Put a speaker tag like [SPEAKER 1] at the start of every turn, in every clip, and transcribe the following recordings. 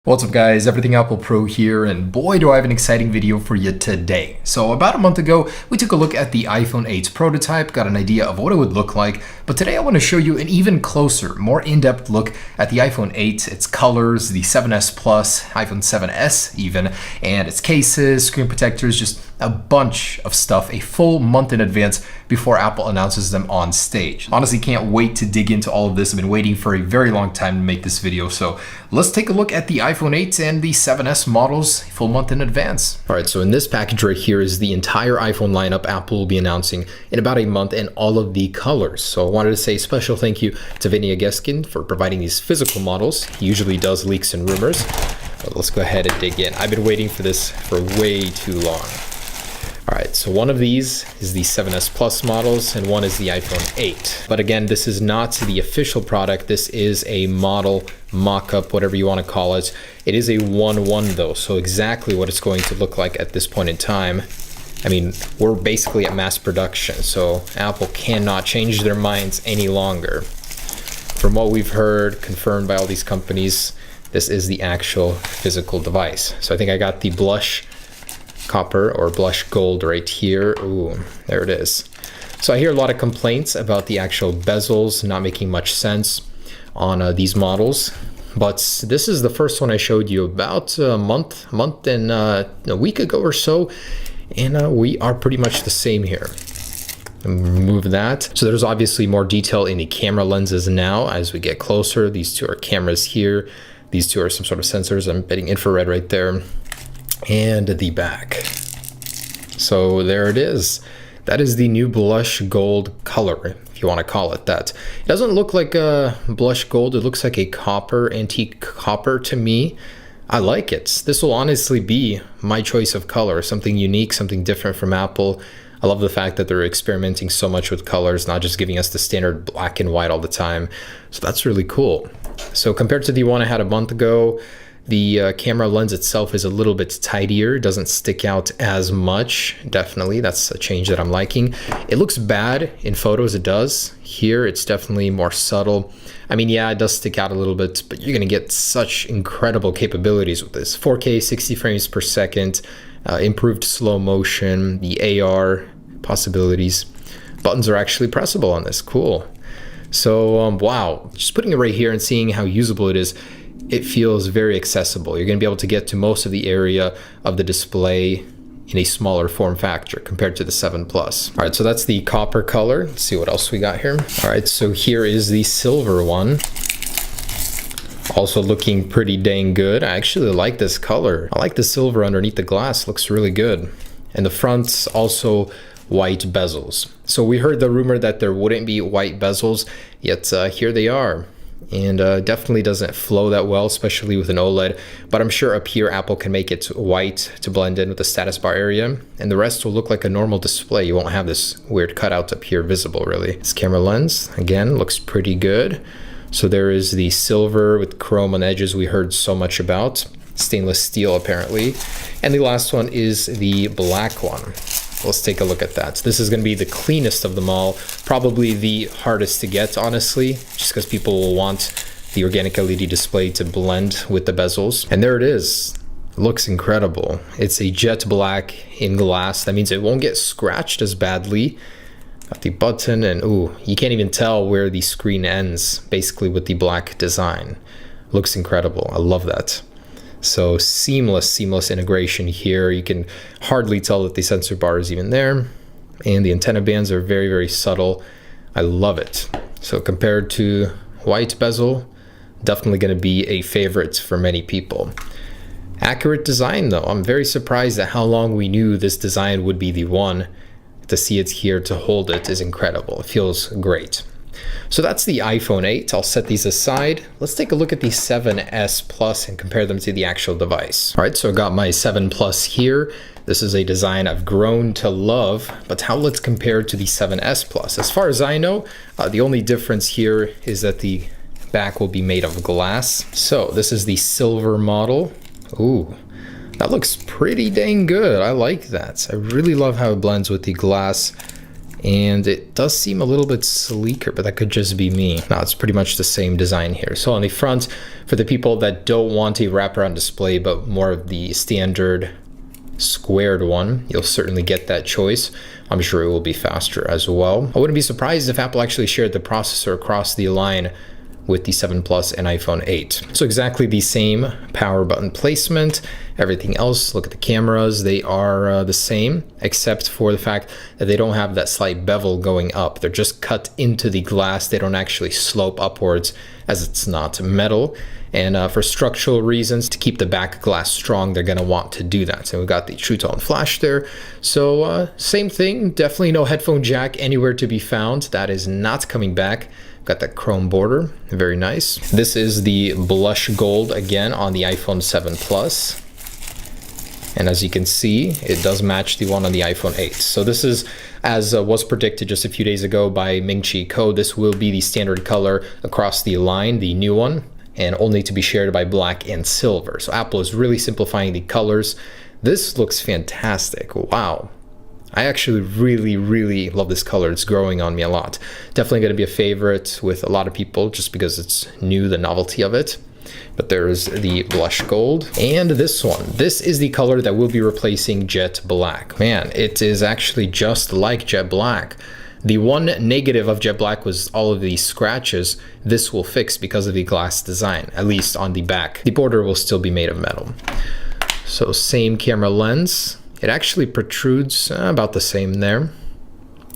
[SPEAKER 1] What's up guys, Everything Apple Pro here, and boy do I have an exciting video for you today. So about a month ago, we took a look at the iPhone 8's prototype, got an idea of what it would look like, but today I want to show you an even closer, more in-depth look at the iPhone 8, its colors, the 7S Plus, iPhone 7S even, and its cases, screen protectors, just a bunch of stuff a full month in advance before Apple announces them on stage. Honestly, can't wait to dig into all of this. I've been waiting for a very long time to make this video, so let's take a look at the iPhone 8 and the 7S models a full month in advance. All right, so in this package right here is the entire iPhone lineup Apple will be announcing in about a month and all of the colors. So I wanted to say a special thank you to Vinny Ageskin for providing these physical models. He usually does leaks and rumors, but let's go ahead and dig in. I've been waiting for this for way too long. All right, so one of these is the 7S Plus models and one is the iPhone 8. But again, this is not the official product. This is a model mock-up, whatever you want to call it. It is a 1-1 though, so exactly what it's going to look like at this point in time. I mean, we're basically at mass production, so Apple cannot change their minds any longer. From what we've heard, confirmed by all these companies, this is the actual physical device. So I think I got the blush copper or blush gold right here. Ooh, there it is. So I hear a lot of complaints about the actual bezels not making much sense on these models, but this is the first one I showed you about a month and a week ago or so, and we are pretty much the same here. Remove that. So there's obviously more detail in the camera lenses now as we get closer. These two are cameras here. These two are some sort of sensors. I'm betting infrared right there. And the back. So there it is. That is the new blush gold color, if you want to call it that. It doesn't look like a blush gold. It looks like a copper, antique copper to me. I like it. This will honestly be my choice of color, something unique, something different from Apple. I love the fact that they're experimenting so much with colors, not just giving us the standard black and white all the time. So that's really cool. So compared to the one I had a month ago, the camera lens itself is a little bit tidier. It doesn't stick out as much. Definitely, that's a change that I'm liking. It looks bad in photos, it does. Here, it's definitely more subtle. I mean, yeah, it does stick out a little bit, but you're gonna get such incredible capabilities with this. 4K, 60 frames per second, improved slow motion, the AR possibilities. Buttons are actually pressable on this, cool. So, wow, just putting it right here and seeing how usable it is, it feels very accessible. You're going to be able to get to most of the area of the display in a smaller form factor compared to the 7 Plus. All right, so that's the copper color. Let's see what else we got here. All right, so here is the silver one. Also looking pretty dang good. I actually like this color. I like the silver underneath the glass. Looks really good. And the front's also white bezels. So we heard the rumor that there wouldn't be white bezels, yet here they are. And definitely doesn't flow that well, especially with an OLED, but I'm sure up here Apple can make it white to blend in with the status bar area, and the rest will look like a normal display. You won't have this weird cutout up here visible really. This camera lens, again, looks pretty good. So there is the silver with chrome on the edges we heard so much about, stainless steel apparently, and the last one is the black one. Let's take a look at that. This is going to be the cleanest of them all, probably the hardest to get, honestly, just because people will want the organic LED display to blend with the bezels. And there it is. It looks incredible. It's a jet black in glass. That means it won't get scratched as badly. Got the button, and ooh, you can't even tell where the screen ends, basically with the black design. Looks incredible. I love that. So seamless integration here. You can hardly tell that the sensor bar is even there. And the antenna bands are very, very subtle. I love it. So compared to white bezel, definitely going to be a favorite for many people. Accurate design though. I'm very surprised at how long we knew this design would be the one. To see it here, to hold it is incredible. It feels great. So that's the iPhone 8. I'll set these aside. Let's take a look at the 7S Plus and compare them to the actual device. All right, so I got my 7 Plus here. This is a design I've grown to love, but how let's compare to the 7S Plus? As far as I know, the only difference here is that the back will be made of glass. So this is the silver model. Ooh, that looks pretty dang good. I like that. I really love how it blends with the glass. And it does seem a little bit sleeker, but that could just be me. No, it's pretty much the same design here. So on the front, for the people that don't want a wraparound display, but more of the standard squared one, you'll certainly get that choice. I'm sure it will be faster as well. I wouldn't be surprised if Apple actually shared the processor across the line with the 7 Plus and iPhone 8. So exactly the same power button placement. Everything else, look at the cameras, they are the same, except for the fact that they don't have that slight bevel going up. They're just cut into the glass. They don't actually slope upwards, as it's not metal. And for structural reasons, to keep the back glass strong, they're gonna want to do that. So we've got the True Tone flash there. So same thing, definitely no headphone jack anywhere to be found. That is not coming back. Got that chrome border, very nice. This is the blush gold again on the iPhone 7 Plus. And as you can see, it does match the one on the iPhone 8. So this is, as was predicted just a few days ago by nchllh, this will be the standard color across the line, the new one, and only to be shared by black and silver. So Apple is really simplifying the colors. This looks fantastic, wow. I actually really love this color. It's growing on me a lot. Definitely going to be a favorite with a lot of people just because it's new, the novelty of it. But there's the blush gold and this one. This is the color that will be replacing jet black. Man, it is actually just like jet black. The one negative of jet black was all of these scratches. This will fix because of the glass design, at least on the back. The border will still be made of metal. So same camera lens. It actually protrudes about the same there.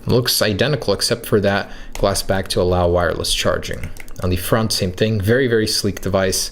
[SPEAKER 1] It looks identical except for that glass back to allow wireless charging. On the front, same thing. Very sleek device.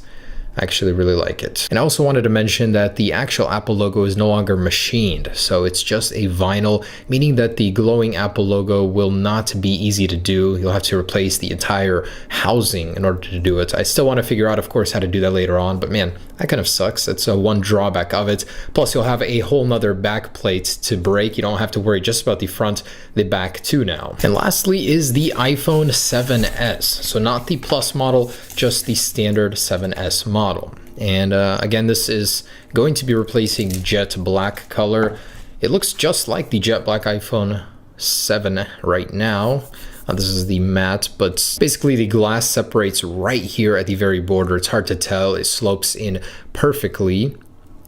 [SPEAKER 1] I actually really like it. And I also wanted to mention that the actual Apple logo is no longer machined. So it's just a vinyl, meaning that the glowing Apple logo will not be easy to do. You'll have to replace the entire housing in order to do it. I still want to figure out, of course, how to do that later on, but man, that kind of sucks. That's one drawback of it. Plus, you'll have a whole nother back plate to break. You don't have to worry just about the front, the back too now. And lastly is the iPhone 7s. So not the Plus model, just the standard 7s model. And again, this is going to be replacing jet black color. It looks just like the jet black iPhone 7 right now. This is the matte, but basically the glass separates right here at the very border. It's hard to tell. It slopes in perfectly.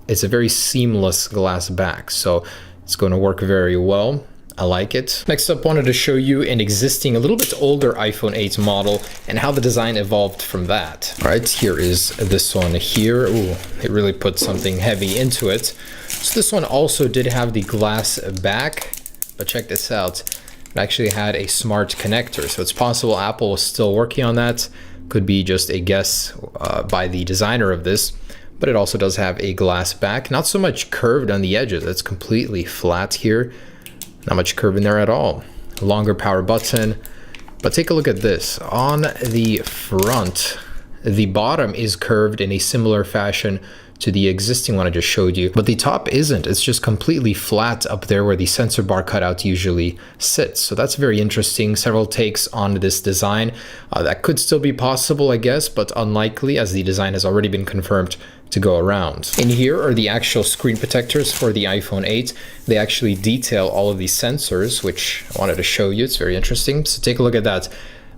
[SPEAKER 1] It's a very seamless glass back, so it's going to work very well. I like it. Next up, wanted to show you an existing, a little bit older iPhone 8 model and how the design evolved from that. All right, here is this one here. Ooh, it really put something heavy into it. So this one also did have the glass back, but check this out. It actually had a smart connector. So it's possible Apple was still working on that. Could be just a guess by the designer of this, but it also does have a glass back. Not so much curved on the edges. It's completely flat here. Not much curve in there at all. Longer power button, but take a look at this. On the front, the bottom is curved in a similar fashion to the existing one I just showed you, but the top isn't. It's just completely flat up there where the sensor bar cutout usually sits. So that's very interesting. Several takes on this design. That could still be possible, I guess, but unlikely as the design has already been confirmed to go around. And here are the actual screen protectors for the iPhone 8. They actually detail all of these sensors, which I wanted to show you. It's very interesting. So take a look at that.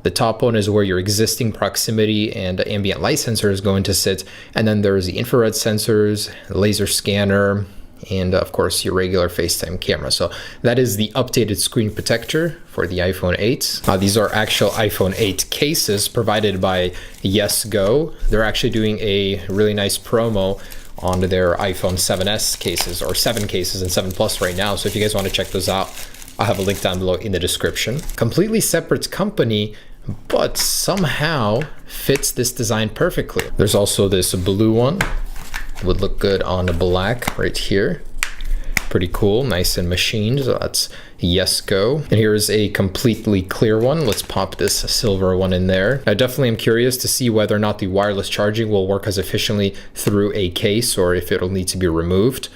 [SPEAKER 1] The top one is where your existing proximity and ambient light sensor is going to sit. And then there's the infrared sensors, laser scanner, and of course your regular FaceTime camera. So that is the updated screen protector for the iPhone 8. These are actual iPhone 8 cases provided by YesGo. They're actually doing a really nice promo on their iPhone 7s cases, or 7 cases and 7 Plus right now. So if you guys want to check those out, I'll have a link down below in the description. Completely separate company, but somehow fits this design perfectly. There's also this blue one. Would look good on the black right here. Pretty cool, nice and machined. So that's YesGo. And here's a completely clear one. Let's pop this silver one in there. I definitely am curious to see whether or not the wireless charging will work as efficiently through a case or if it'll need to be removed.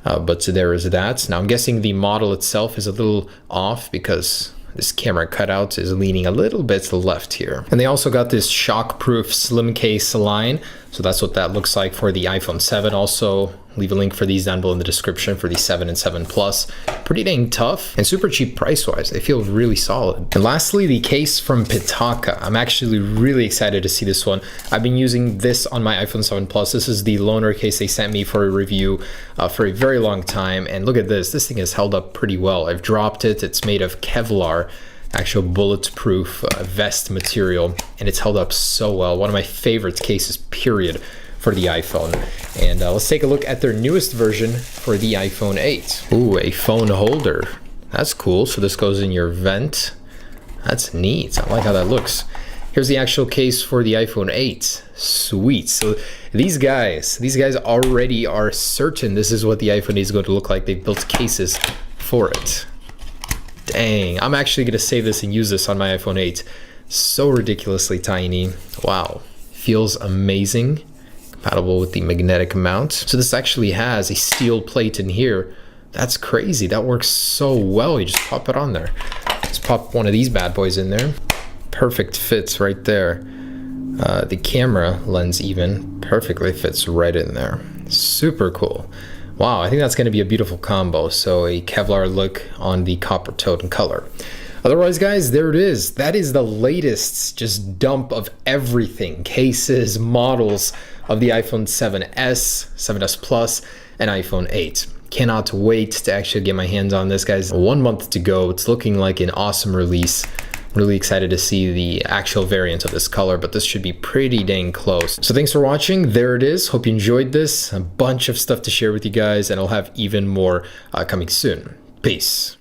[SPEAKER 1] But there is that. Now I'm guessing the model itself is a little off because this camera cutout is leaning a little bit to the left here. And they also got this shock-proof slim case line. So that's what that looks like for the iPhone 7. Also, leave a link for these down below in the description for the 7 and 7 Plus. Pretty dang tough and super cheap price-wise. They feel really solid. And lastly, the case from Pitaka. I'm actually really excited to see this one. I've been using this on my iPhone 7 Plus. This is the loaner case they sent me for a review for a very long time. And look at this. This thing has held up pretty well. I've dropped it. It's made of Kevlar, actual bulletproof vest material, and it's held up so well. One of my favorite cases, period, for the iPhone. And let's take a look at their newest version for the iPhone 8. Ooh, a phone holder. That's cool. So this goes in your vent. That's neat. I like how that looks. Here's the actual case for the iPhone 8. Sweet. So these guys already are certain this is what the iPhone 8 is going to look like. They've built cases for it. Dang, I'm actually gonna save this and use this on my iPhone 8. So ridiculously tiny. Wow, feels amazing. Compatible with the magnetic mount. So this actually has a steel plate in here. That's crazy, that works so well. You just pop it on there. Let's pop one of these bad boys in there. Perfect fits right there. The camera lens even perfectly fits right in there. Super cool. Wow, I think that's going to be a beautiful combo. So a Kevlar look on the copper tone color. Otherwise, guys, there it is. That is the latest just dump of everything. Cases, models of the iPhone 7S, 7S Plus, and iPhone 8. Cannot wait to actually get my hands on this, guys. 1 month to go. It's looking like an awesome release. Really excited to see the actual variant of this color, but this should be pretty dang close. So thanks for watching. There it is. Hope you enjoyed this. A bunch of stuff to share with you guys, and I'll have even more coming soon. Peace.